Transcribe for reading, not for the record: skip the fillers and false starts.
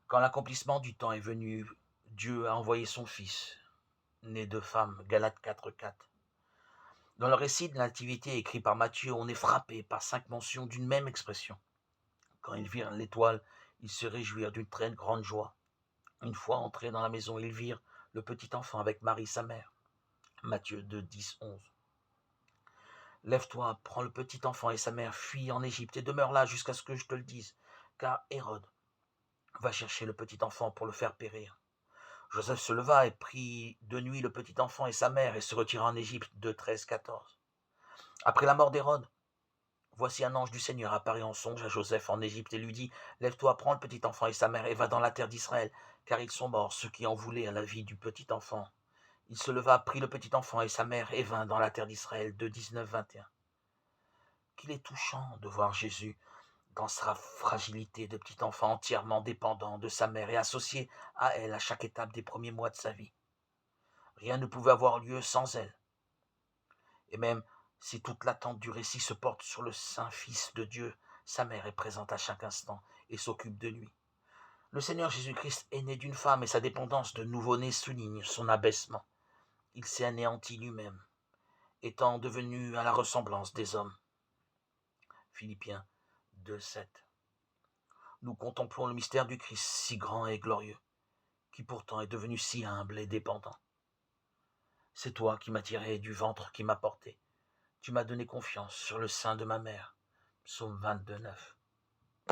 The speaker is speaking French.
Quand l'accomplissement du temps est venu, Dieu a envoyé son Fils, né de femme, Galates 4,4. Dans le récit de la Nativité écrit par Matthieu, on est frappé par 5 mentions d'une même expression. Quand ils virent l'étoile, ils se réjouirent d'une très grande joie. Une fois entrés dans la maison, ils virent le petit enfant avec Marie sa mère. Matthieu 2, 10, 11. Lève-toi, prends le petit enfant et sa mère, fuis en Égypte et demeure là jusqu'à ce que je te le dise, car Hérode va chercher le petit enfant pour le faire périr. Joseph se leva et prit de nuit le petit enfant et sa mère et se retira en Égypte. 2, 13, 14. Après la mort d'Hérode, voici un ange du Seigneur apparut en songe à Joseph en Égypte et lui dit, lève-toi, prends le petit enfant et sa mère et va dans la terre d'Israël, car ils sont morts ceux qui en voulaient à la vie du petit enfant. Il se leva, prit le petit enfant et sa mère et vint dans la terre d'Israël. 2, 19, 21. Qu'il est touchant de voir Jésus dans sa fragilité de petit enfant entièrement dépendant de sa mère et associé à elle à chaque étape des premiers mois de sa vie. Rien ne pouvait avoir lieu sans elle. Et même si toute l'attente du récit se porte sur le Saint Fils de Dieu, sa mère est présente à chaque instant et s'occupe de lui. Le Seigneur Jésus-Christ est né d'une femme et sa dépendance de nouveau-né souligne son abaissement. Il s'est anéanti lui-même, étant devenu à la ressemblance des hommes. Philippiens 2, 7. Nous contemplons le mystère du Christ si grand et glorieux, qui pourtant est devenu si humble et dépendant. C'est toi qui m'as tiré du ventre qui m'a porté. Tu m'as donné confiance sur le sein de ma mère. Psaume 22, 9.